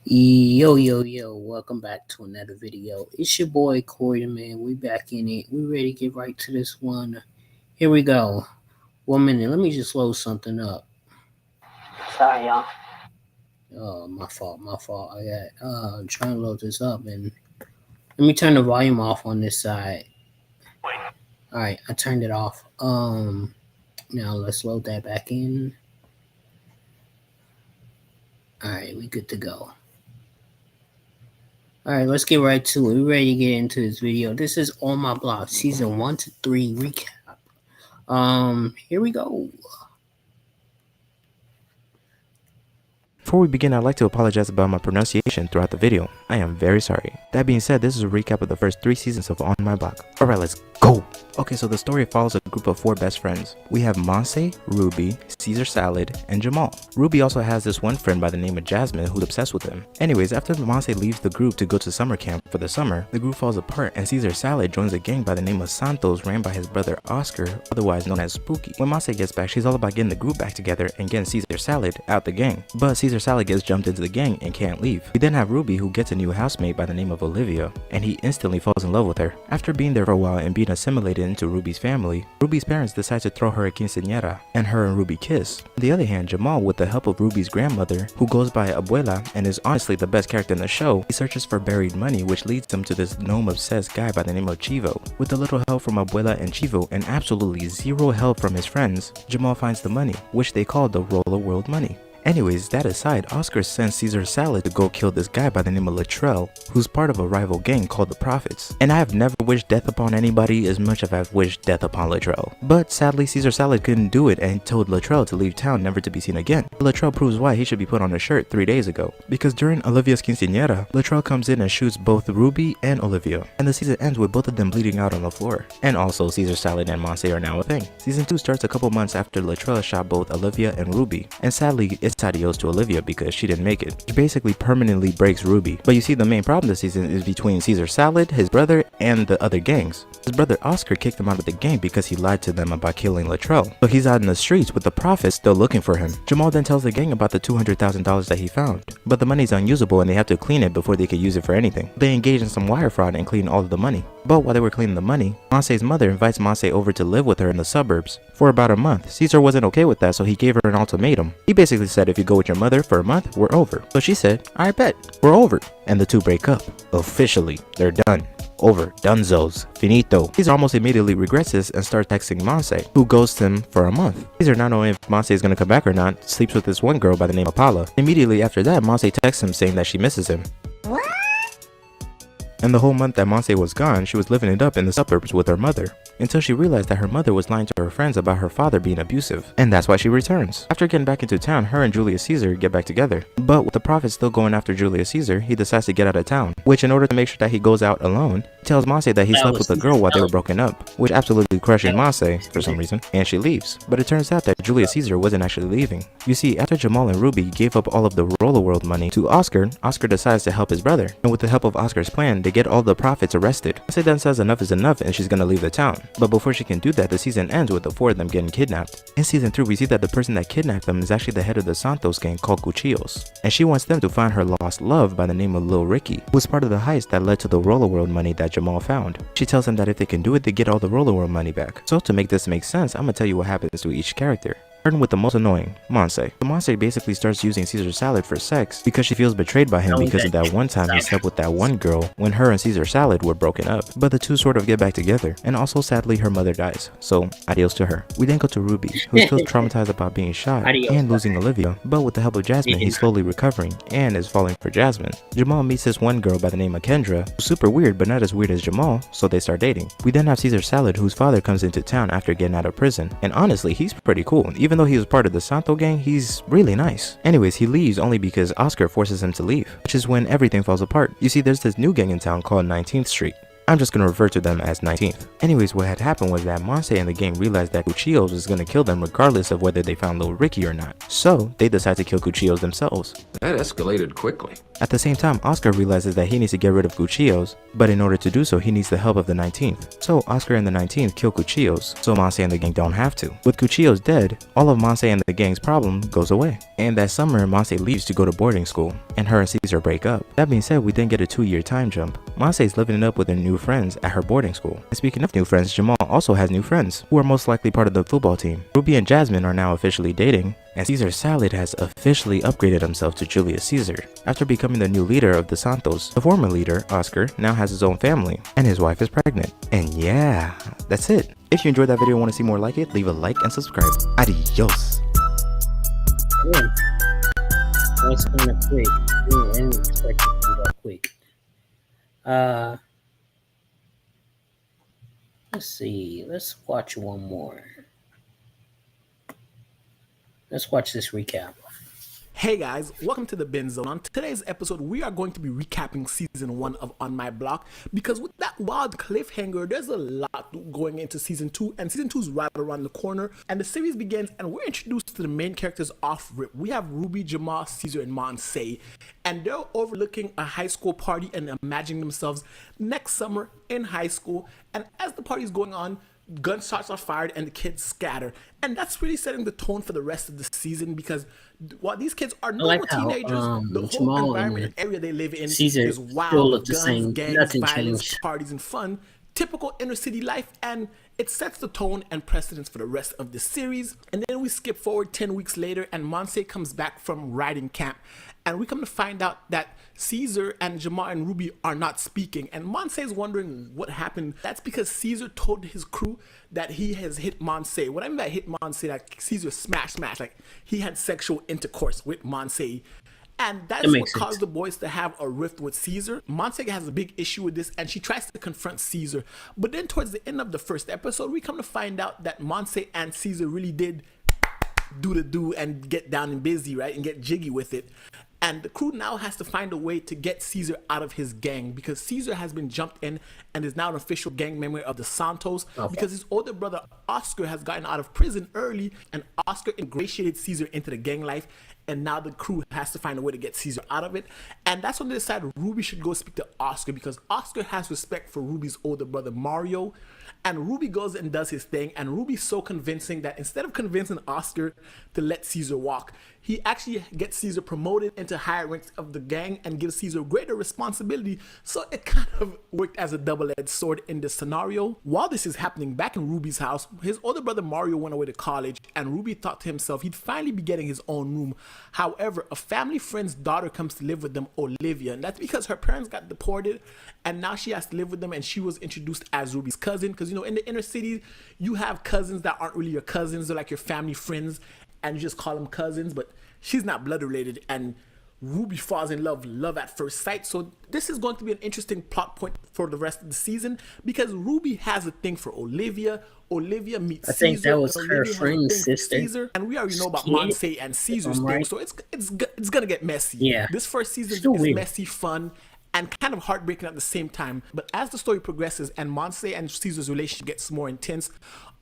Yo, welcome back to another video. It's your boy Corey the Man. We back in it. We ready to get right to this one. Here we go. 1 minute. Let me just load something up. Sorry, y'all. Oh, my fault. I got I'm trying to load this up and let me turn the volume off on this side. Alright, I turned it off. Now let's load that back in. Alright, we good to go. Alright, let's get right to it. We're ready to get into this video. This is On My Block, season 1 to 3 recap. Here we go. Before we begin, I'd like to apologize about my pronunciation throughout the video. I am very sorry. That being said, this is a recap of the first 3 seasons of On My Block. Alright, let's go! Okay, so the story follows a group of 4 best friends. We have Monse, Ruby, Caesar Salad, and Jamal. Ruby also has this one friend by the name of Jasmine who's obsessed with him. Anyways, after Monse leaves the group to go to summer camp for the summer, the group falls apart and Caesar Salad joins a gang by the name of Santos ran by his brother Oscar, otherwise known as Spooky. When Monse gets back, she's all about getting the group back together and getting Caesar Salad out the gang. But Caesar Salad gets jumped into the gang and can't leave. We then have Ruby who gets a new housemate by the name of Olivia, and he instantly falls in love with her. After being there for a while and being assimilated into Ruby's family, Ruby's parents decide to throw her a quinceañera, and her and Ruby kiss. On the other hand, Jamal, with the help of Ruby's grandmother, who goes by Abuela and is honestly the best character in the show, he searches for buried money, which leads him to this gnome-obsessed guy by the name of Chivo. With a little help from Abuela and Chivo and absolutely zero help from his friends, Jamal finds the money, which they call the Roller World money. Anyways, that aside, Oscar sends Caesar Salad to go kill this guy by the name of Latrell, who's part of a rival gang called the Prophets. And I have never wished death upon anybody as much as I've wished death upon Latrell. But sadly, Caesar Salad couldn't do it and told Latrell to leave town never to be seen again. Latrell proves why he should be put on a shirt 3 days ago. Because during Olivia's quinceañera, Latrell comes in and shoots both Ruby and Olivia. And the season ends with both of them bleeding out on the floor. And also, Caesar Salad and Monse are now a thing. Season 2 starts a couple months after Latrell shot both Olivia and Ruby. And sadly, it's adios to Olivia because she didn't make it. She basically permanently breaks Ruby. But you see, the main problem this season is between Caesar Salad, his brother, and the other gangs. His brother Oscar kicked him out of the gang because he lied to them about killing Latrell. So he's out in the streets with the Prophets still looking for him. Jamal then tells the gang about the $200,000 that he found. But the money's unusable and they have to clean it before they could use it for anything. They engage in some wire fraud and clean all of the money. But while they were cleaning the money, Monse's mother invites Monse over to live with her in the suburbs for about a month. Caesar wasn't okay with that, so he gave her an ultimatum. He basically said, if you go with your mother for a month, we're over. So she said, I bet, we're over. And the two break up. Officially, they're done. Over. Dunzos. Finito. Caesar almost immediately regrets this and starts texting Monse, who ghosts him for a month. Caesar, not knowing if Monse is going to come back or not, sleeps with this one girl by the name of Paula. Immediately after that, Monse texts him saying that she misses him. And the whole month that Monse was gone, she was living it up in the suburbs with her mother, until she realized that her mother was lying to her friends about her father being abusive, and that's why she returns. After getting back into town, her and Julius Caesar get back together. But with the Prophet still going after Julius Caesar, he decides to get out of town, which in order to make sure that he goes out alone, he tells Monse that he slept with a girl while they were broken up, which absolutely crushes Monse for some reason, and she leaves. But it turns out that Julius Caesar wasn't actually leaving. You see, after Jamal and Ruby gave up all of the Roller World money to Oscar, Oscar decides to help his brother, and with the help of Oscar's plan, they get all the Prophets arrested. Monse then says enough is enough and she's gonna leave the town. But before she can do that, the season ends with the 4 of them getting kidnapped. In season 3, we see that the person that kidnapped them is actually the head of the Santos gang called Cuchillos, and she wants them to find her lost love by the name of Lil Ricky, who was part of the heist that led to the Roller World money that Jamal found. She tells them that if they can do it, they get all the Roller World money back. So to make this make sense, I'm gonna tell you what happens to each character. Starting with the most annoying, Monse. Monse basically starts using Caesar Salad for sex because she feels betrayed by him because of that one time he slept with that one girl when her and Caesar Salad were broken up. But the two sort of get back together, and also sadly her mother dies, so adios to her. We then go to Ruby, who's still traumatized about being shot and losing Olivia, but with the help of Jasmine he's slowly recovering and is falling for Jasmine. Jamal meets this one girl by the name of Kendra, who's super weird but not as weird as Jamal, so they start dating. We then have Caesar Salad, whose father comes into town after getting out of prison, and honestly he's pretty cool. Even though he was part of the Santo gang, he's really nice. Anyways, he leaves only because Oscar forces him to leave, which is when everything falls apart. You see, there's this new gang in town called 19th Street. I'm just gonna refer to them as 19th. Anyways, what had happened was that Monse and the gang realized that Cuchillos was gonna kill them regardless of whether they found Lil Ricky or not. So they decide to kill Cuchillos themselves. That escalated quickly. At the same time, Oscar realizes that he needs to get rid of Cuchillos, but in order to do so, he needs the help of the 19th. So Oscar and the 19th kill Cuchillos, so Monse and the gang don't have to. With Cuchillos dead, all of Monse and the gang's problem goes away. And that summer, Monse leaves to go to boarding school, and her and Caesar break up. That being said, we then get a 2-year time jump. Monse is living it up with her new friends at her boarding school. And speaking of new friends, Jamal also has new friends, who are most likely part of the football team. Ruby and Jasmine are now officially dating, and Caesar Salad has officially upgraded himself to Julius Caesar. After becoming the new leader of the Santos, the former leader, Oscar, now has his own family, and his wife is pregnant. And yeah, that's it. If you enjoyed that video and want to see more like it, leave a like and subscribe. Adios. Yeah. That's kind of quick. I didn't expect it to be that quick. Let's see. Let's watch one more. Let's watch this recap. Hey guys, welcome to the Bin Zone. On today's episode, we are going to be recapping season 1 of On My Block, because with that wild cliffhanger, there's a lot going into season 2, and season 2 is right around the corner, and the series begins, and we're introduced to the main characters off rip. We have Ruby, Jamal, Caesar, and Monse, and they're overlooking a high school party and imagining themselves next summer in high school, and as the party's going on, gunshots are fired and the kids scatter, and that's really setting the tone for the rest of the season, because while these kids are normal teenagers, the whole Jamal environment and area they live in Caesar is wild, still look the guns, same. gangs, Nothing violence, changed. parties, and fun. Typical inner city life, and it sets the tone and precedence for the rest of the series. And then we skip forward 10 weeks later, and Monse comes back from riding camp, and we come to find out that Caesar and Jamal and Ruby are not speaking, and Monse is wondering what happened. That's because Caesar told his crew that he has hit Monse. What I mean by hit Monse, like Caesar smash, like he had sexual intercourse with Monse. And that's what caused the boys to have a rift with Caesar. Monse has a big issue with this, and she tries to confront Caesar. But then towards the end of the first episode, we come to find out that Monse and Caesar really did do the do and get down and busy, right? And get jiggy with it. And the crew now has to find a way to get Caesar out of his gang, because Caesar has been jumped in and is now an official gang member of the Santos, because his older brother Oscar has gotten out of prison early, and Oscar ingratiated Caesar into the gang life, and now the crew has to find a way to get Caesar out of it. And that's when they decide Ruby should go speak to Oscar, because Oscar has respect for Ruby's older brother Mario. And Ruby goes and does his thing, and Ruby's so convincing that instead of convincing Oscar to let Caesar walk, he actually gets Caesar promoted into higher ranks of the gang and gives Caesar greater responsibility. So it kind of worked as a double-edged sword in this scenario. While this is happening back in Ruby's house, his older brother Mario went away to college, and Ruby thought to himself he'd finally be getting his own room. However, a family friend's daughter comes to live with them, Olivia, and that's because her parents got deported, and now she has to live with them, and she was introduced as Ruby's cousin, because you know, in the inner city, you have cousins that aren't really your cousins, they're like your family friends, and you just call them cousins, but she's not blood related, and Ruby falls in love at first sight. So this is going to be an interesting plot point for the rest of the season, because Ruby has a thing for Olivia. Olivia meets Caesar. I think that was her Olivia friend's sister. Caesar, and we already know about Monse and Caesar's thing, so it's gonna get messy. Yeah. This first season is weird. messy, fun, and kind of heartbreaking at the same time. But as the story progresses and Monse and Caesar's relationship gets more intense,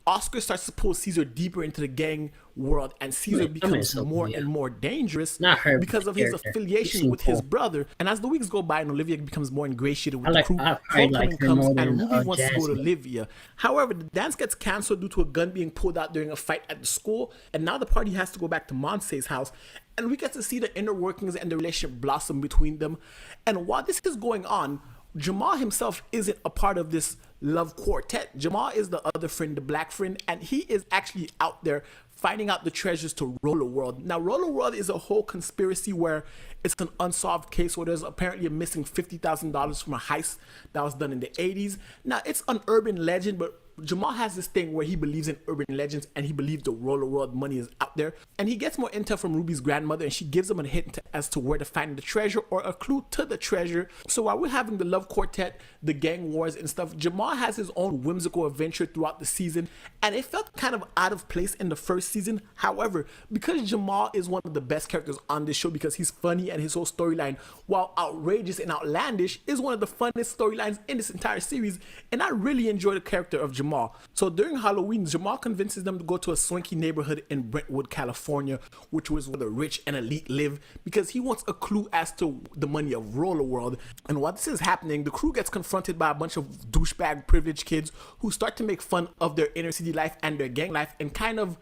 Oscar starts to pull Caesar deeper into the gang world, and Caesar becomes more and more dangerous because of his affiliation with his brother. And as the weeks go by and Olivia becomes more ingratiated with the crew, homecoming comes and Ruby wants to go to Olivia. However, the dance gets canceled due to a gun being pulled out during a fight at the school, and now the party has to go back to Monse's house. And we get to see the inner workings and the relationship blossom between them. And while this is going on, Jamal himself isn't a part of this love quartet. Jamal is the other friend, the black friend, and he is actually out there finding out the treasures to Roller World. Now, Roller World is a whole conspiracy where it's an unsolved case where there's apparently a missing $50,000 from a heist that was done in the 80s. Now, it's an urban legend, but Jamal has this thing where he believes in urban legends and he believes the roller world money is out there. And he gets more intel from Ruby's grandmother and she gives him a hint as to where to find the treasure or a clue to the treasure. So while we're having the love quartet, the gang wars and stuff, Jamal has his own whimsical adventure throughout the season. And it felt kind of out of place in the first season. However, because Jamal is one of the best characters on this show because he's funny and his whole storyline, while outrageous and outlandish, is one of the funnest storylines in this entire series. And I really enjoy the character of Jamal. So during Halloween, Jamal convinces them to go to a swanky neighborhood in Brentwood, California, which was where the rich and elite live, because he wants a clue as to the money of Roller World. And while this is happening, the crew gets confronted by a bunch of douchebag privileged kids who start to make fun of their inner city life and their gang life and kind of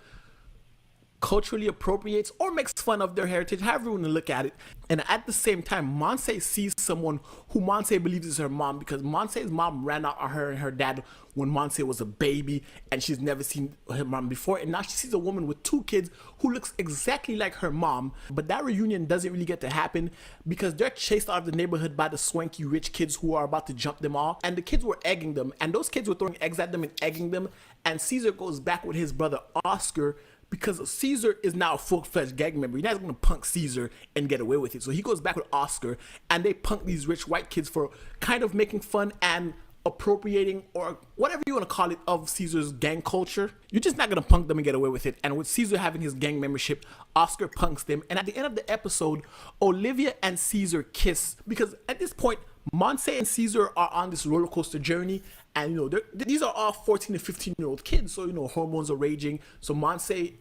culturally appropriates or makes fun of their heritage, however you want to look at it. And at the same time, Monse sees someone who Monse believes is her mom, because Monse's mom ran out on her and her dad when Monse was a baby and she's never seen her mom before, and now she sees a woman with 2 kids who looks exactly like her mom. But that reunion doesn't really get to happen because they're chased out of the neighborhood by the swanky rich kids who are about to jump them all, and the kids were egging them, and those kids were throwing eggs at them and egging them. And Caesar goes back with his brother Oscar because Caesar is now a full-fledged gang member. You're not going to punk Caesar and get away with it. So he goes back with Oscar, and they punk these rich white kids for kind of making fun and appropriating, or whatever you want to call it, of Caesar's gang culture. You're just not going to punk them and get away with it. And with Caesar having his gang membership, Oscar punks them. And at the end of the episode, Olivia and Caesar kiss, because at this point, Monse and Caesar are on this roller coaster journey, and these are all 14 to 15-year-old kids, so hormones are raging. So Monse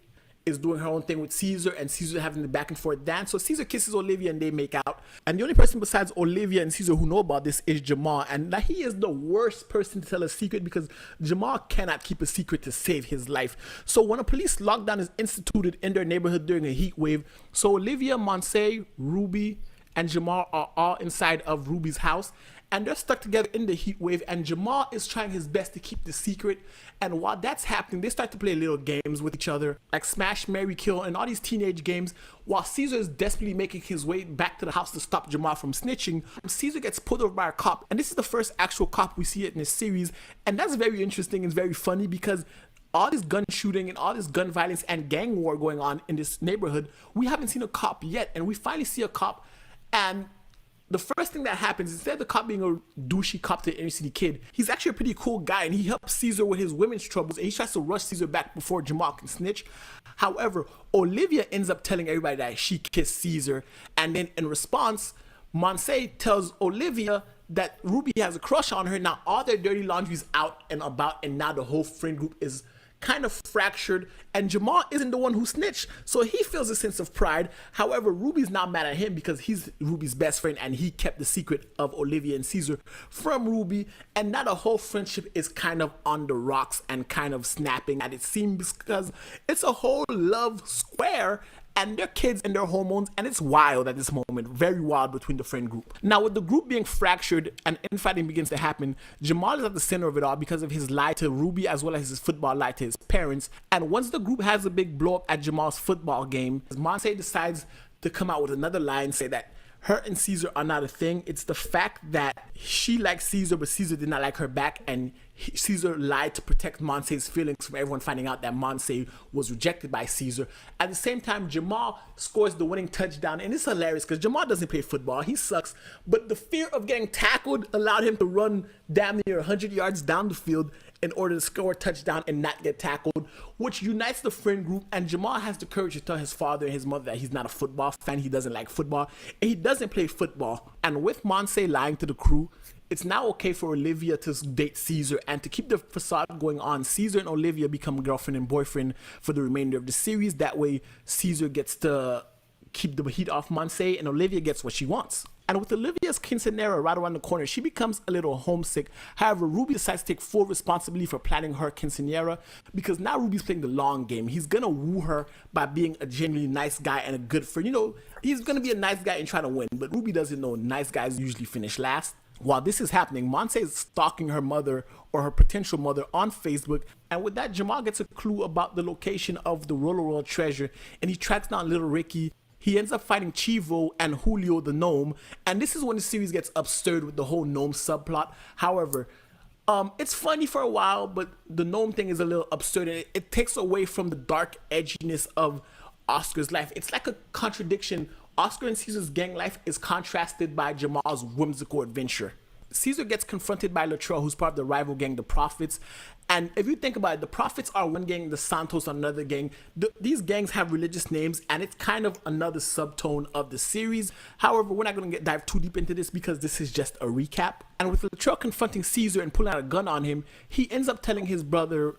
is doing her own thing with Caesar, and Caesar having the back and forth dance. So Caesar kisses Olivia and they make out. And the only person besides Olivia and Caesar who know about this is Jamal. And he is the worst person to tell a secret because Jamal cannot keep a secret to save his life. So when a police lockdown is instituted in their neighborhood during a heat wave, so Olivia, Monse, Ruby, and Jamal are all inside of Ruby's house, and they're stuck together in the heat wave, and Jamal is trying his best to keep the secret. And while that's happening, they start to play little games with each other, like Smash, Marry, Kill, and all these teenage games, while Caesar is desperately making his way back to the house to stop Jamal from snitching. Caesar gets pulled over by a cop, and this is the first actual cop we see it in this series, and that's very interesting and very funny because all this gun shooting and all this gun violence and gang war going on in this neighborhood, we haven't seen a cop yet, and we finally see a cop. And the first thing that happens, instead of the cop being a douchey cop to the inner city kid, he's actually a pretty cool guy, and he helps Caesar with his women's troubles, and he tries to rush Caesar back before Jamal can snitch. However, Olivia ends up telling everybody that she kissed Caesar, and then in response, Monse tells Olivia that Ruby has a crush on her. Now all their dirty laundry's out and about, and now the whole friend group is kind of fractured, and Jamal isn't the one who snitched, so he feels a sense of pride. However, Ruby's not mad at him because he's Ruby's best friend and he kept the secret of Olivia and Caesar from Ruby, and now the whole friendship is kind of on the rocks and kind of snapping at its seams because it's a whole love square, and they're kids and their hormones, and it's wild at this moment, very wild between the friend group. Now with the group being fractured and infighting begins to happen, Jamal is at the center of it all because of his lie to Ruby as well as his football lie to his parents. And once the group has a big blow up at Jamal's football game, Monse decides to come out with another lie and say that her and Caesar are not a thing. It's the fact that she likes Caesar, but Caesar did not like her back, and Caesar lied to protect Monse's feelings from everyone finding out that Monse was rejected by Caesar. At the same time, Jamal scores the winning touchdown, and it's hilarious because Jamal doesn't play football. He sucks, but the fear of getting tackled allowed him to run damn near 100 yards down the field in order to score a touchdown and not get tackled, which unites the friend group. And Jamal has the courage to tell his father and his mother that he's not a football fan, he doesn't like football, and he doesn't play football. And with Monse lying to the crew, it's now okay for Olivia to date Caesar, and to keep the facade going on, Caesar and Olivia become girlfriend and boyfriend for the remainder of the series. That way, Caesar gets to keep the heat off Monse, and Olivia gets what she wants. And with Olivia's quinceanera right around the corner, she becomes a little homesick. However, Ruby decides to take full responsibility for planning her quinceanera because now Ruby's playing the long game. He's gonna woo her by being a genuinely nice guy and a good friend. He's gonna be a nice guy and try to win, but Ruby doesn't know nice guys usually finish last. While this is happening, Monse is stalking her mother or her potential mother on Facebook, and with that, Jamal gets a clue about the location of the Roller World treasure, and he tracks down Little Ricky. He ends up fighting Chivo and Julio the gnome, and this is when the series gets absurd with the whole gnome subplot. However, It's funny for a while, but the gnome thing is a little absurd. And it takes away from the dark edginess of Oscar's life. It's like a contradiction. Oscar and Caesar's gang life is contrasted by Jamal's whimsical adventure. Caesar gets confronted by Latrell, who's part of the rival gang, the Prophets. And if you think about it, the Prophets are one gang, the Santos are another gang. These gangs have religious names, and it's kind of another subtone of the series. However, we're not going to dive too deep into this because this is just a recap. And with Latrell confronting Caesar and pulling out a gun on him, he ends up telling his brother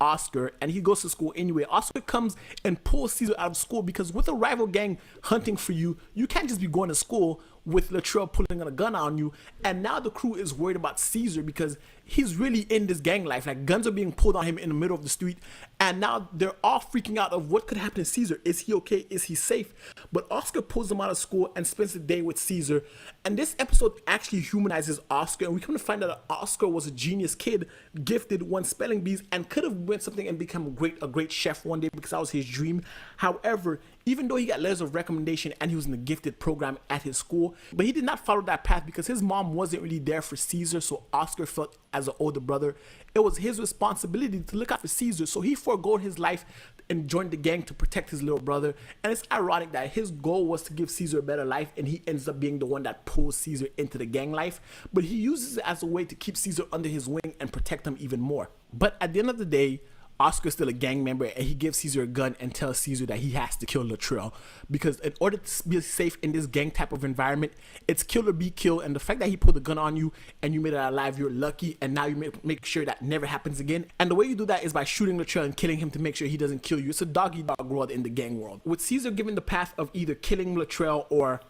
Oscar, and he goes to school anyway. Oscar comes and pulls Caesar out of school because with a rival gang hunting for you, you can't just be going to school with Latrell pulling a gun on you. And now the crew is worried about Caesar because he's really in this gang life. Like, guns are being pulled on him in the middle of the street, and now they're all freaking out of what could happen to Caesar. Is he okay? Is he safe? But Oscar pulls him out of school and spends the day with Caesar. And this episode actually humanizes Oscar, and we come to find out that Oscar was a genius kid, gifted, won spelling bees, and could have won something and become a great chef one day because that was his dream. However, even though he got letters of recommendation and he was in the gifted program at his school, but he did not follow that path because his mom wasn't really there for Caesar. So Oscar felt, as an older brother, it was his responsibility to look out for Caesar. So he forgoed his life and joined the gang to protect his little brother. And it's ironic that his goal was to give Caesar a better life, and he ends up being the one that pulls Caesar into the gang life. But he uses it as a way to keep Caesar under his wing and protect him even more. But at the end of the day, Oscar's still a gang member, and he gives Caesar a gun and tells Caesar that he has to kill Latrell because in order to be safe in this gang type of environment, it's kill or be killed. And the fact that he pulled a gun on you and you made it alive, you're lucky, and now you make sure that never happens again. And the way you do that is by shooting Latrell and killing him to make sure he doesn't kill you. It's a dog-eat-dog world in the gang world. With Caesar given the path of either killing Latrell or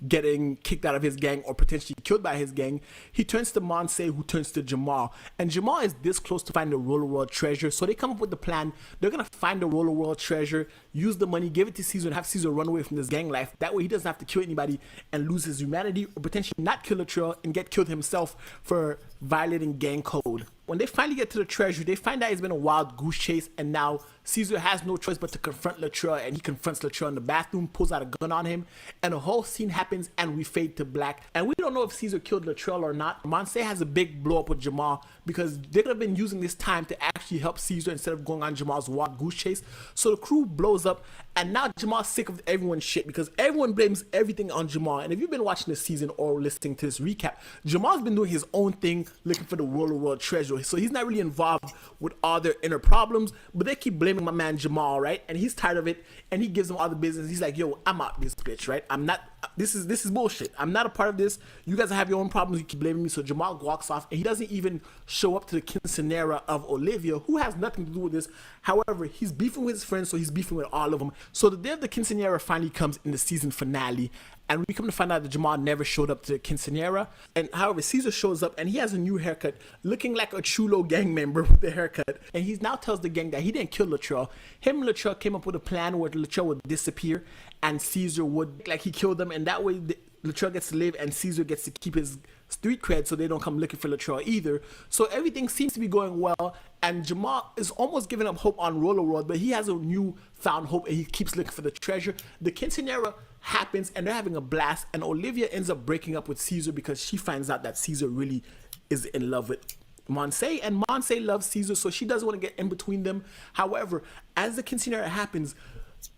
getting kicked out of his gang or potentially killed by his gang, he turns to Monse, who turns to Jamal. And Jamal is this close to finding the Roller World treasure, so they come up with the plan. They're gonna find the Roller World treasure, use the money, give it to Caesar, and have Caesar run away from this gang life. That way he doesn't have to kill anybody and lose his humanity, or potentially not kill Latrell and get killed himself for violating gang code. When they finally get to the treasure, they find out it's been a wild goose chase, and now Caesar has no choice but to confront Latrell, and he confronts Latrell in the bathroom, pulls out a gun on him, and the whole scene happens, and we fade to black. And we don't know if Caesar killed Latrell or not. Monse has a big blow up with Jamal because they could have been using this time to actually help Caesar instead of going on Jamal's wild goose chase. So the crew blows up, and now Jamal's sick of everyone's shit because everyone blames everything on Jamal. And if you've been watching this season or listening to this recap, Jamal's been doing his own thing, looking for the Roller World treasure. So he's not really involved with all their inner problems, but they keep blaming my man Jamal, right? And he's tired of it, and he gives them all the business. He's like, yo, I'm out this bitch, right? I'm not, this is bullshit. I'm not a part of this. You guys have your own problems. You keep blaming me. So Jamal walks off, and he doesn't even show up to the quinceanera of Olivia, who has nothing to do with this. However, he's beefing with his friends, so he's beefing with all of them. So the day of the quinceanera finally comes in the season finale, and we come to find out that Jamal never showed up to the quinceanera. And however, Caesar shows up, and he has a new haircut, looking like a Chulo gang member with the haircut. And he now tells the gang that he didn't kill Latrell. Him and Latrell came up with a plan where Latrell would disappear, and Caesar would, like, he killed them, and that way Latrell gets to live, and Caesar gets to keep his street cred, so they don't come looking for Latrell either. So everything seems to be going well, and Jamal is almost giving up hope on Roller World, but he has a new found hope, and he keeps looking for the treasure. The quinceanera happens, and they're having a blast, and Olivia ends up breaking up with Caesar because she finds out that Caesar really is in love with Monse, and Monse loves Caesar, so she doesn't want to get in between them. However, as the quinceanera happens,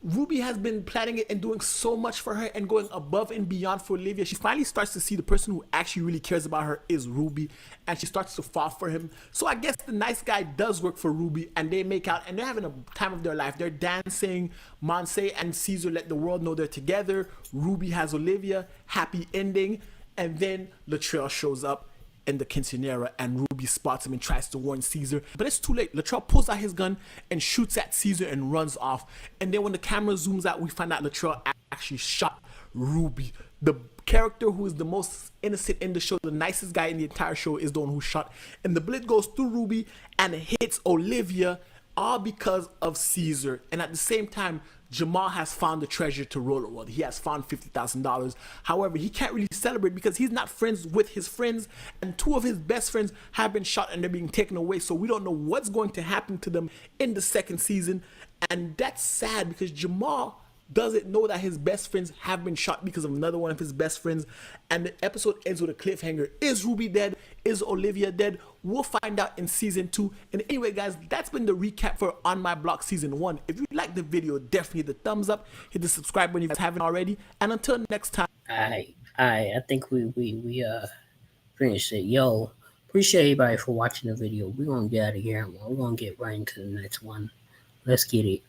Ruby has been planning it and doing so much for her and going above and beyond for Olivia. She finally starts to see the person who actually really cares about her is Ruby, and she starts to fall for him. So I guess the nice guy does work for Ruby, and they make out, and they're having a time of their life. They're dancing. Monse and Caesar let the world know they're together. Ruby has Olivia. Happy ending. And then Latrell shows up in the quinceanera, and Ruby spots him and tries to warn Caesar, but it's too late. Latrell pulls out his gun and shoots at Caesar and runs off. And then when the camera zooms out, we find out Latrell actually shot Ruby. The character who is the most innocent in the show, the nicest guy in the entire show, is the one who shot. And the bullet goes through Ruby and hits Olivia, all because of Caesar. And at the same time, Jamal has found the treasure to Roller World. He has found $50,000. However, he can't really celebrate because he's not friends with his friends, and two of his best friends have been shot and they're being taken away. So we don't know what's going to happen to them in the second season, and that's sad because Jamal doesn't know that his best friends have been shot because of another one of his best friends. And the episode ends with a cliffhanger. Is Ruby dead? Is Olivia dead? We'll find out in season 2. And anyway, guys, that's been the recap for On My Block season 1. If you liked the video, definitely hit the thumbs up, hit the subscribe button if you guys haven't already. And until next time. I think we finished it. Yo, appreciate everybody for watching the video. We're gonna get out of here. We're gonna get right into the next one. Let's get it.